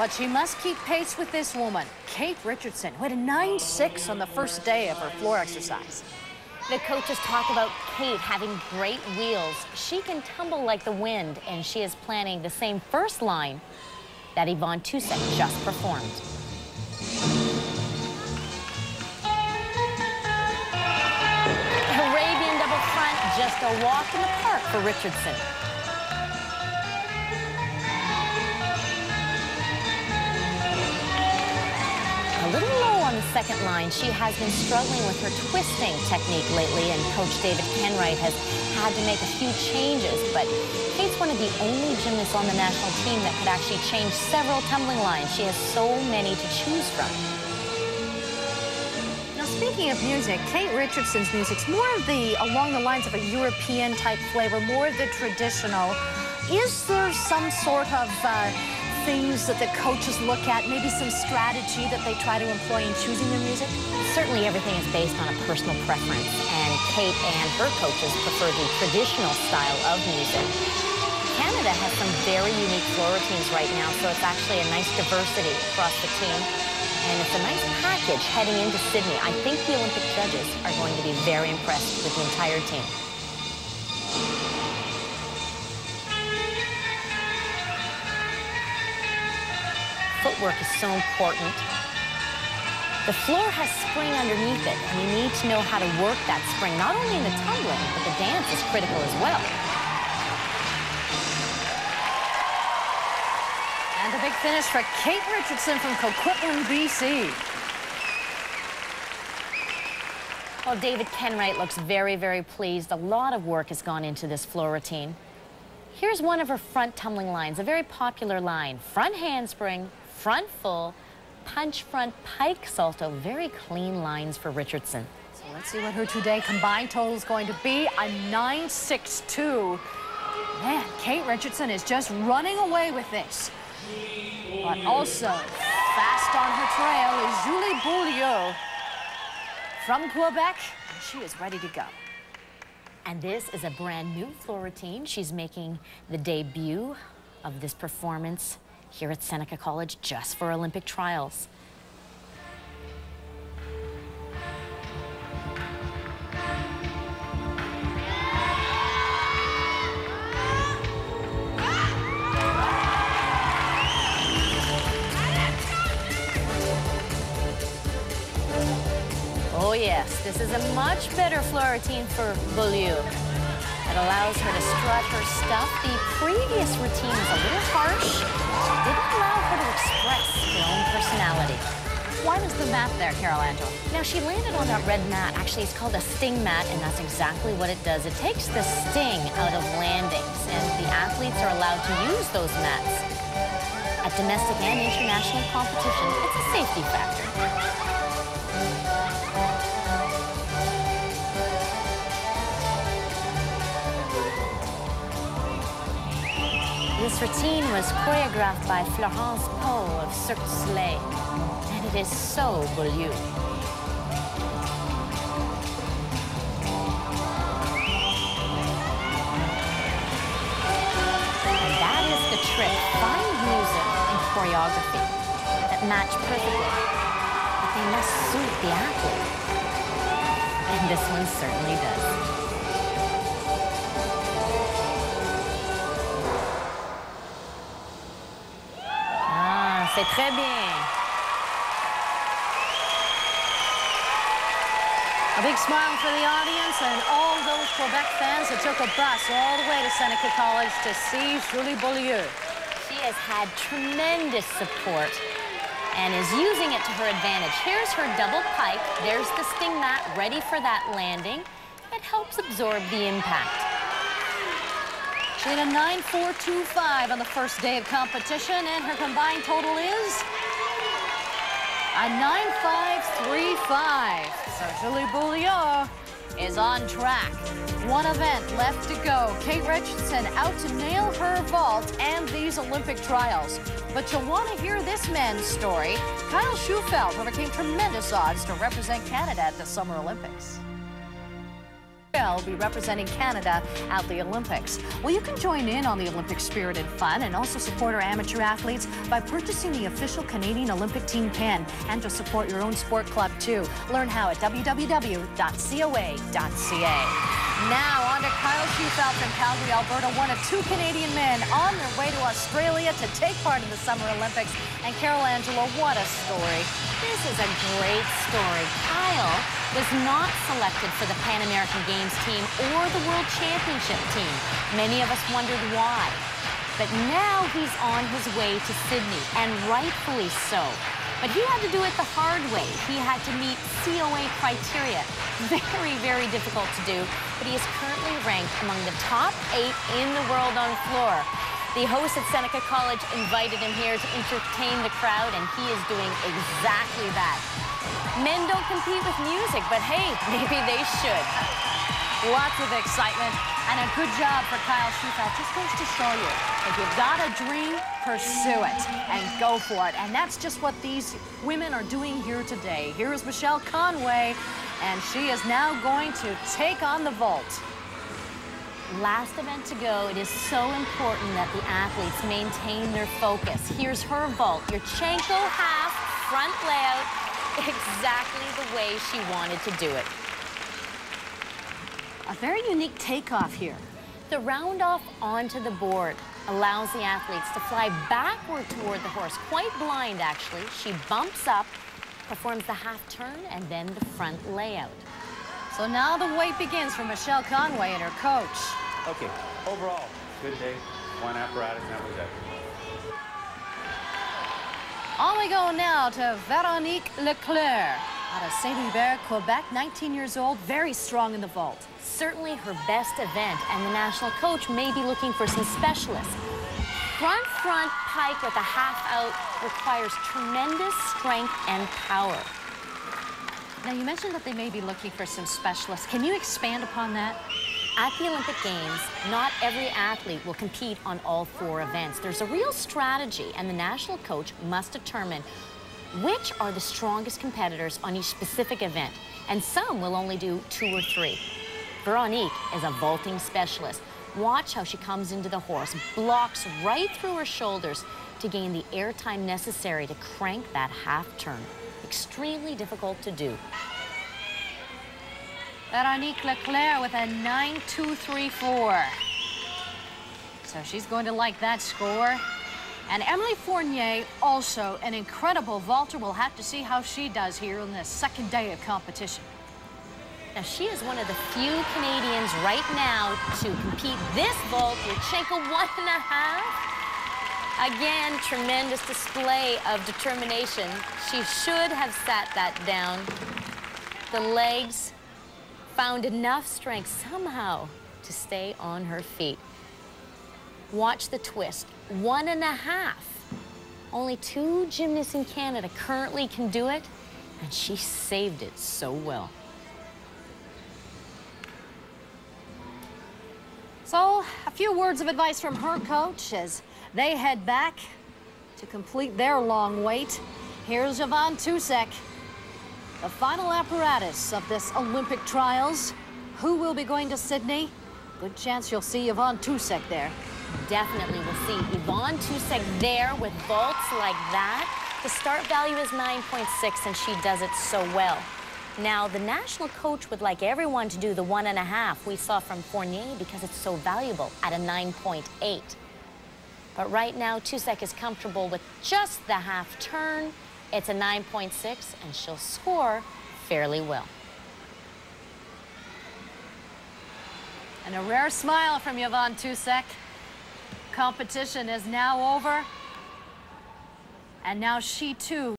But she must keep pace with this woman, Kate Richardson, who had a 9.6 on the first day of her floor exercise. The coaches talk about Kate having great wheels. She can tumble like the wind, and she is planning the same first line that Yvonne Tousek just performed. Arabian double front, just a walk in the park for Richardson. A little low on the second line. She has been struggling with her twisting technique lately, and Coach David Kenwright has had to make a few changes. But Kate's one of the only gymnasts on the national team that could actually change several tumbling lines. She has so many to choose from. Now, speaking of music, Kate Richardson's music's more of along the lines of a European type flavor, more of the traditional. Is there some sort of things that the coaches look at, maybe some strategy that they try to employ in choosing their music? Certainly everything is based on a personal preference, and Kate and her coaches prefer the traditional style of music. Canada has some very unique floor routines right now, so it's actually a nice diversity across the team, and it's a nice package heading into Sydney. I think the Olympic judges are going to be very impressed with the entire team. Footwork is so important. The floor has spring underneath it, and you need to know how to work that spring, not only in the tumbling, but the dance is critical as well. And a big finish for Kate Richardson from Coquitlam, BC. Well, David Kenwright looks very, very pleased. A lot of work has gone into this floor routine. Here's one of her front tumbling lines, a very popular line. Front handspring, front full, punch front pike salto. Very clean lines for Richardson. So let's see what her two-day combined total is going to be. A 9.62. Man, Kate Richardson is just running away with this. But also fast on her trail is Julie Beaulieu from Quebec. And she is ready to go. And this is a brand new floor routine. She's making the debut of this performance here at Seneca College just for Olympic trials. Oh yes, this is a much better floor routine for Beaulieu. It allows her to strut her stuff. The previous routine was a little harsh. It didn't allow her to express her own personality. Why was the mat there, Carol Angela? Now, she landed on that red mat. Actually, it's called a sting mat, and that's exactly what it does. It takes the sting out of landings, and the athletes are allowed to use those mats. At domestic and international competition, it's a safety factor. This routine was choreographed by Florence Poe of Cirque du Soleil, and it is so Beaulieu. And that is the trick, fine music and choreography that match perfectly, but they must suit the athlete. And this one certainly does. C'est très bien. A big smile for the audience and all those Quebec fans that took a bus all the way to Seneca College to see Julie Beaulieu. She has had tremendous support and is using it to her advantage. Here's her double pike. There's the sting mat ready for that landing. It helps absorb the impact. She had a 9.425 on the first day of competition, and her combined total is a 9.535. So Julie Beaulieu is on track. One event left to go. Kate Richardson out to nail her vault and these Olympic trials. But you'll want to hear this man's story. Kyle Shewfelt overcame tremendous odds to represent Canada at the Summer Olympics. will be representing Canada at the Olympics. Well, you can join in on the Olympic spirit and fun and also support our amateur athletes by purchasing the official Canadian Olympic team pin and to support your own sport club too. Learn how at www.coa.ca. Now on to Kyle Shewfelt from Calgary, Alberta, one of two Canadian men on their way to Australia to take part in the Summer Olympics. And Carol Angelo, what a story. This is a great story. Kyle was not selected for the Pan American Games team or the World Championship team. Many of us wondered why. But now he's on his way to Sydney, and rightfully so. But he had to do it the hard way. He had to meet COA criteria. Very, very difficult to do, but he is currently ranked among the top 8 in the world on floor. The host at Seneca College invited him here to entertain the crowd, and he is doing exactly that. Men don't compete with music, but hey, maybe they should. Lots of excitement and a good job for Kyle Shewfelt. Just goes to show you, if you've got a dream, pursue it and go for it. And that's just what these women are doing here today. Here is Michelle Conway, and she is now going to take on the vault. Last event to go, it is so important that the athletes maintain their focus. Here's her vault, Yurchenko half, front layout, exactly the way she wanted to do it. A very unique takeoff here. The round off onto the board allows the athletes to fly backward toward the horse, quite blind actually. She bumps up, performs the half turn, and then the front layout. So now the wait begins for Michelle Conway and her coach. Okay, overall, good day. One apparatus, and that was it. On we go now to Veronique LeClerc out of Saint-Hubert, Quebec, 19 years old, very strong in the vault. Certainly her best event, and the national coach may be looking for some specialists. Front pike with a half out requires tremendous strength and power. Now, you mentioned that they may be looking for some specialists. Can you expand upon that? At the Olympic Games, not every athlete will compete on all 4 events. There's a real strategy, and the national coach must determine which are the strongest competitors on each specific event, and some will only do 2 or 3. Veronique is a vaulting specialist. Watch how she comes into the horse, blocks right through her shoulders to gain the airtime necessary to crank that half turn. Extremely difficult to do. Veronique LeClerc with a 9.234. So she's going to like that score. And Emilie Fournier, also an incredible vaulter. We'll have to see how she does here on the second day of competition. Now, she is one of the few Canadians right now to compete this vault. Yurchenko 1.5. Again, tremendous display of determination. She should have sat that down. The legs found enough strength somehow to stay on her feet. Watch the twist, 1.5. Only 2 gymnasts in Canada currently can do it, and she saved it so well. So, a few words of advice from her coach as they head back to complete their long wait. Here's Yvonne Tousek, the final apparatus of this Olympic trials. Who will be going to Sydney? Good chance you'll see Yvonne Tousek there. Definitely will see Yvonne Tousek there with vaults like that. The start value is 9.6, and she does it so well. Now, the national coach would like everyone to do the 1.5 we saw from Fournier because it's so valuable at a 9.8. But right now, Tousek is comfortable with just the half turn. It's a 9.6, and she'll score fairly well. And a rare smile from Yvonne Tousek. Competition is now over. And now she, too,